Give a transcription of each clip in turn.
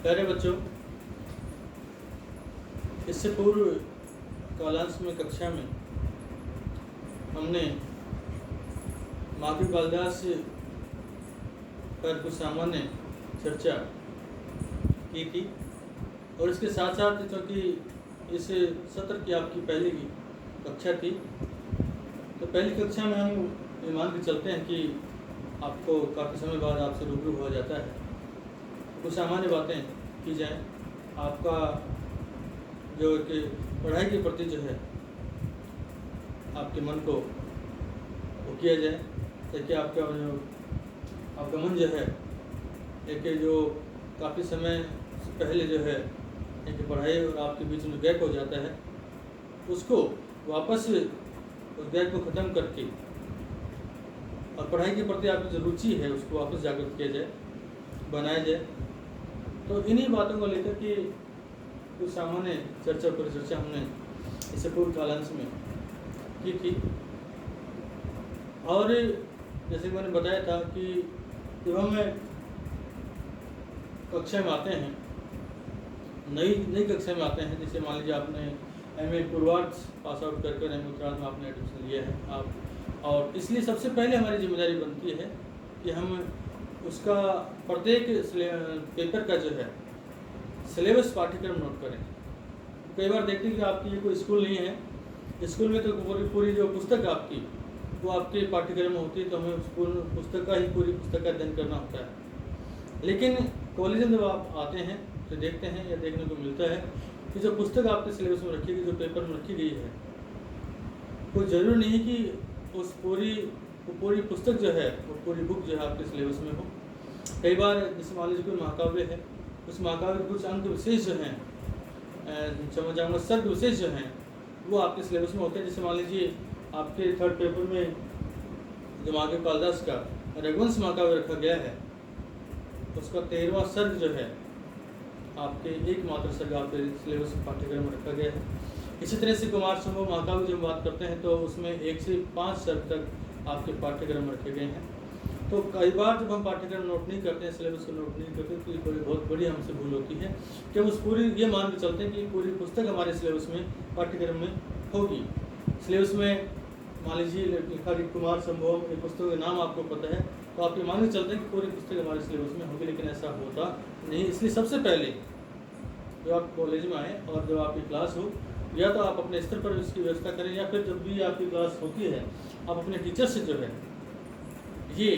प्यारे बच्चों, इससे पूर्व कालांश में कक्षा में हमने माधवी कालिदास पर कुछ सामान्य चर्चा की थी और इसके साथ साथ क्योंकि इस सत्र की आपकी पहली कक्षा थी तो पहली कक्षा में हम ये मान के चलते हैं कि आपको काफ़ी समय बाद आपसे रूबरू हो जाता है, कुछ सामान्य बातें की जाएं, आपका जो कि पढ़ाई के प्रति जो है आपके मन को वो किया जाए ताकि आपका मन जो है एक जो काफ़ी समय से पहले जो है एक पढ़ाई और आपके बीच में गैप हो जाता है उसको वापस उस गैप को ख़त्म करके और पढ़ाई के प्रति आपकी जो रुचि है उसको वापस जागृत किया जाए, बनाया जाए। तो इन्हीं बातों को लेकर के कुछ सामान्य चर्चा परिचर्चा हमने इससे पूर्व कालांश में की थी। और जैसे मैंने बताया था कि जब हम कक्षा में आते हैं, नई कक्षा में आते हैं, जैसे मान लीजिए आपने एमए पूर्वार्ध पास आउट करके एमए उत्तरार्ध में आपने एडमिशन लिया है आप, और इसलिए सबसे पहले हमारी जिम्मेदारी बनती है कि हम उसका प्रत्येक पेपर का जो है सिलेबस पाठ्यक्रम नोट करें। कई बार देखते हैं कि आपकी ये कोई स्कूल नहीं है, स्कूल में तो पूरी जो पुस्तक आपकी वो आपके पाठ्यक्रम में होती है, तो हमें स्कूल पुस्तक का ही पूरी पुस्तक का अध्ययन करना होता है। लेकिन कॉलेज में जब आप आते हैं तो देखते हैं या देखने को मिलता है कि जो पुस्तक आपके सिलेबस में रखी गई, जो पेपर में रखी गई है, कोई ज़रूरी नहीं कि उस पूरी पुस्तक जो है वो पूरी बुक जो है आपके सिलेबस में हो। कई बार जैसे मान लीजिए कोई महाकाव्य है, उस महाकाव्य के कुछ अंक विशेष जो हैं, समझ जाऊँगा सर्ग विशेष जो हैं वो आपके सिलेबस में होते हैं। जैसे मान लीजिए आपके थर्ड पेपर में जो माधवी कालिदास का रघुवंश महाकाव्य रखा गया है, उसका 13वां सर्ग जो है आपके एकमात्र सर्ग आपके सिलेबस पाठ्यक्रम में रखा गया है। इसी तरह से कुमार संभव महाकाव्य जब बात करते हैं तो उसमें 1 से 5 सर्ग तक आपके पाठ्यक्रम में रखे गए हैं। तो कई बार जब हम पाठ्यक्रम नोट नहीं करते हैं, सिलेबस को नोट नहीं करते, तो ये बहुत बड़ी हमसे भूल होती है कि हम उस पूरी ये मान के चलते हैं कि पूरी पुस्तक हमारे सिलेबस में पाठ्यक्रम में होगी। सिलेबस में मान लीजिए लिखा कि कुमार संभव, ये पुस्तक का नाम आपको पता है, तो आप ये मान के चलते हैं कि पूरी पुस्तक हमारे सिलेबस में होगी, लेकिन ऐसा होता नहीं। इसलिए सबसे पहले जब आप कॉलेज में आएँ और जब आपकी क्लास हो, या तो आप अपने स्तर पर इसकी व्यवस्था करें, या फिर जब भी आपकी क्लास होती है आप अपने टीचर से जो है ये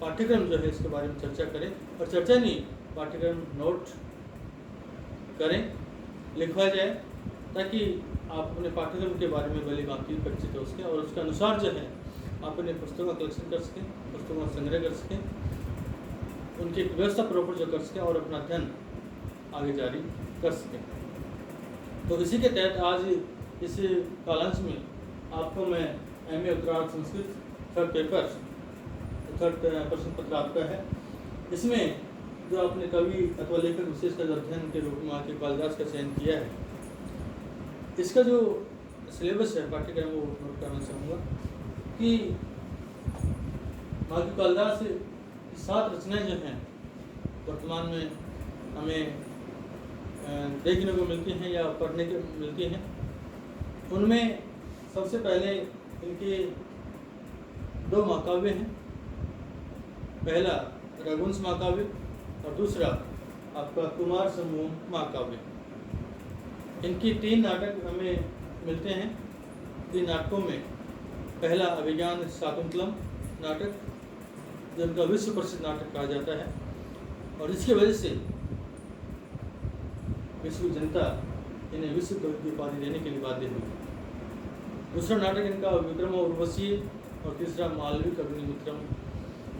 पाठ्यक्रम जो है इसके बारे में चर्चा करें, और चर्चा नहीं पाठ्यक्रम नोट करें, लिखवा जाए, ताकि आप अपने पाठ्यक्रम के बारे में भली भांति परिचित हो सकें और उसके अनुसार जो है आप अपने पुस्तकों का कलेक्शन कर सकें, पुस्तकों का संग्रह कर सकें, उनकी व्यवस्था प्रॉपर जो कर सकें और अपना अध्ययन आगे जारी कर सकें। तो इसी के तहत आज इस कालांश में आपको मैं एमए उत्तरार्ध संस्कृत थर्ड प्रश्न पत्र आपका है, इसमें जो आपने कवि अथवा लेखक विशेष का अध्ययन के रूप में माधवी कालिदास का चयन किया है, इसका जो सिलेबस है पाठ्यक्रम वो नोट करना चाहूँगा कि माधवी कालिदास की 7 रचनाएं जो हैं वर्तमान में हमें देखने को मिलती हैं या पढ़ने को मिलती हैं। उनमें सबसे पहले इनके 2 महाकाव्य हैं, पहला रघुवंश महाकाव्य और दूसरा आपका कुमार संभव महाकाव्य। इनकी 3 नाटक हमें मिलते हैं। 3 नाटकों में पहला अभिज्ञान शाकुंतलम नाटक, जो उनका विश्व प्रसिद्ध नाटक कहा जाता है, और इसकी वजह से विश्व जनता इन्हें विश्व कवि की उपाधि देने के लिए बाध्य हुई। दूसरा नाटक इनका विक्रम और उर्वशी, और तीसरा मालविक अग्निमित्रम।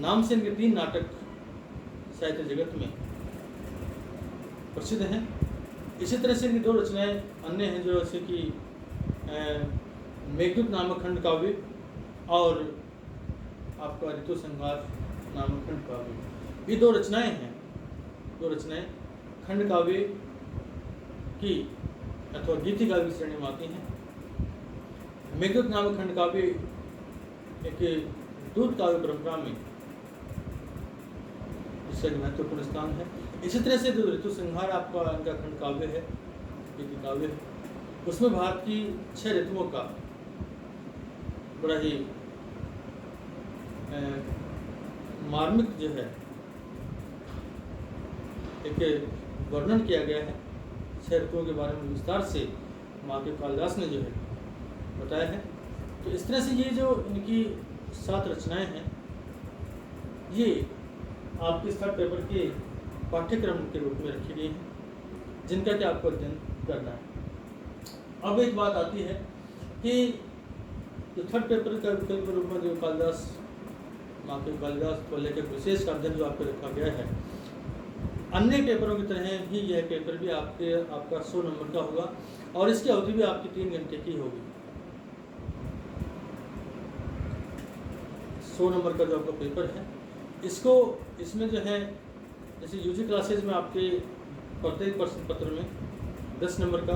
नाम से इनके 3 नाटक साहित्य जगत में प्रसिद्ध हैं। इसी तरह से इनकी 2 रचनाएं अन्य हैं, जो जैसे कि मेघदूत नामक खंड काव्य और आपका ऋतु संहार नामक खंड काव्य। ये 2 रचनाएं हैं, 2 रचनाएं खंड काव्य की अथवा गीति काव्य की श्रेणी में आती हैं। मेघदूत नामक खंड काव्य एक दूत काव्य परंपरा में इसका महत्वपूर्ण स्थान है। इसी तरह से जो ऋतु संहार आपका इनका खंड काव्य है, काव्य है, उसमें भारत की 6 ऋतुओं का बड़ा ही मार्मिक जो है एक वर्णन किया गया है। 6 ऋतुओं के बारे में विस्तार से माधव कालिदास ने जो है बताया है। तो इस तरह से ये जो इनकी 7 रचनाएं हैं, ये आपके इस थर्ड पेपर के पाठ्यक्रम के रूप में रखी गई हैं, जिनका कि आपको अध्ययन करना है। अब एक बात आती है कि जो थर्ड पेपर का विकल्प के रूप में जो कालिदास, माधव कालिदास को लेकर विशेष का अध्ययन जो आपको रखा गया है, अन्य पेपरों की तरह ही यह पेपर भी आपका 100 नंबर का होगा और इसकी अवधि भी आपकी 3 घंटे की होगी। 100 नंबर का जो आपका पेपर है, इसमें जो है जैसे यूजी क्लासेज में आपके प्रत्येक प्रश्न पत्र में 10 नंबर का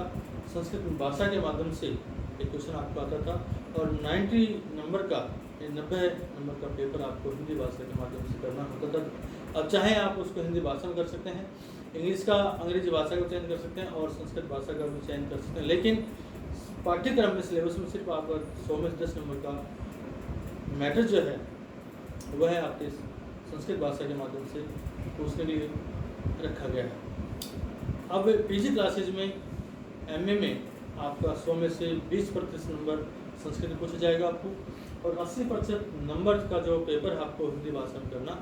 संस्कृत भाषा के माध्यम से एक क्वेश्चन आपको आता था और 90 नंबर का 90 नंबर का पेपर आपको हिंदी भाषा के माध्यम से करना होता था। अब चाहे आप उसको हिंदी भाषा में कर सकते हैं, इंग्लिश का अंग्रेजी भाषा का चयन कर सकते हैं और संस्कृत भाषा का भी चयन कर सकते हैं, लेकिन पाठ्यक्रम में सिलेबस में सिर्फ आपका 100 में 10 नंबर का मैटर जो है वह आपके संस्कृत भाषा के माध्यम से पूछने के लिए रखा गया है। अब पीजी क्लासेज में एमए में आपका 100 में से 20% नंबर संस्कृत में पूछा जाएगा आपको और 80% नंबर का जो पेपर आपको हिंदी भाषा में करना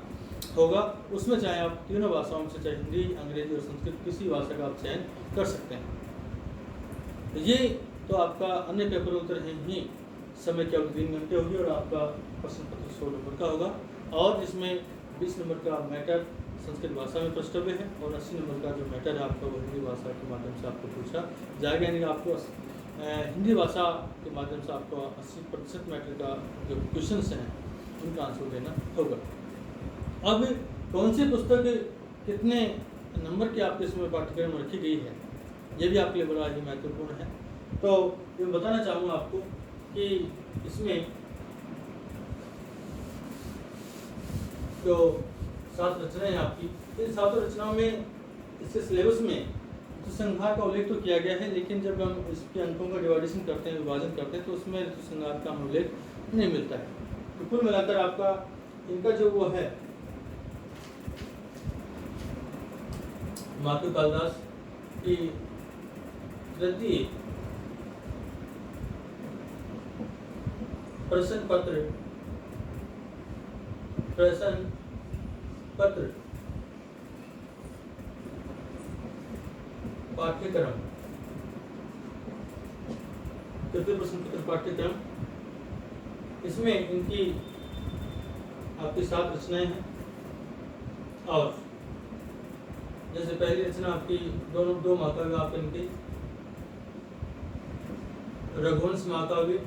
होगा। उसमें चाहे आप तीनों भाषाओं में से, चाहे हिंदी, अंग्रेजी और संस्कृत, किसी भाषा का आप चयन कर सकते हैं। ये तो आपका अन्य पेपरों की तरह ही समय की अवधि 3 घंटे होगी और आपका प्रश्न पत्र 100 नंबर का होगा और इसमें 20 नंबर का मैटर संस्कृत भाषा में प्रश्नव्य है और 80 नंबर का जो मैटर है आपका वो हिंदी भाषा के माध्यम से आपको पूछा जाएगा। यानी आपको हिंदी भाषा के माध्यम से आपको 80% मैटर का जो क्वेश्चंस हैं उनका आंसर देना होगा। अब कौन सी पुस्तक कितने नंबर की आपके इसमें पाठ्यक्रम में रखी गई है, ये भी आपके लिए बड़ा ही महत्वपूर्ण है। तो ये बताना चाहूँगा आपको कि इसमें जो 7 रचनाएं हैं आपकी, इन 7 रचनाओं में इसके सिलेबस में ऋतु संहार का उल्लेख तो किया गया है, लेकिन जब हम इसके अंकों का डिवाइडेशन करते हैं, विभाजन करते हैं, तो उसमें ऋतु संहार का उल्लेख नहीं मिलता है। तो कुल मिलाकर आपका इनका जो वो है माधव कालिदास की तृतीय प्रश्न पत्र पाठ्यक्रम, तृतीय प्रश्न पत्र पाठ्यक्रम, इसमें इनकी आपकी 7 रचनाएं हैं और जैसे पहली रचना आपकी दो महाकाव्य आपके इनके रघुवंश महाकाव्य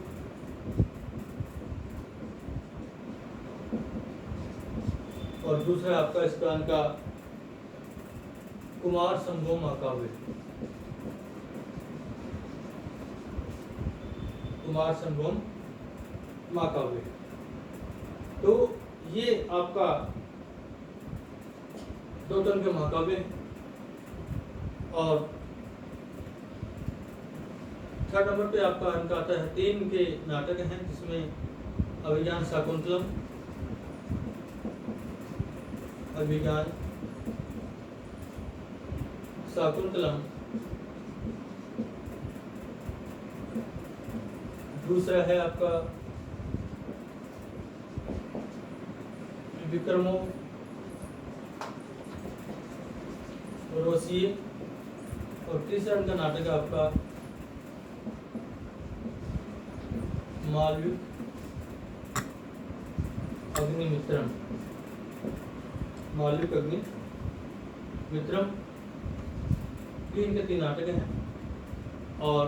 और दूसरा आपका इस प्रांत का कुमार संभोम महाकाव्य, कुमार संभोम महाकाव्य। तो ये आपका 2 टन के महाकाव्य और 3rd नंबर पे आपका इनका आता है 3 के नाटक हैं, जिसमें अभिज्ञान शाकुंतलम, अभिज्ञान शाकुंतलम, दूसरा है आपका विक्रमो रोसिये और तीसरा इनका नाटक है आपका मालविक अग्निमित्रम, मालविक अग्निमित्रम। 3 के 3 नाटक हैं और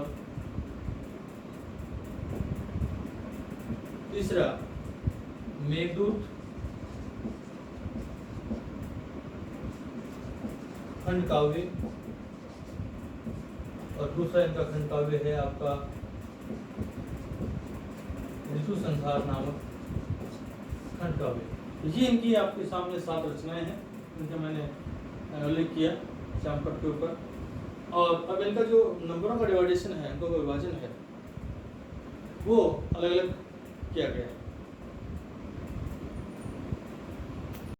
तीसरा मेघदूत, खंड काव्य और दूसरा इनका खंड काव्य है आपका ऋतु संहार नामक खंड काव्य। ये इनकी आपके सामने 7 रचनाएं हैं, इनका मैंने मैनुअली किया श्यामपट के ऊपर। और अब इनका जो नंबरों का डिवाइडेशन है, इनका विभाजन है, वो अलग अलग किया गया है।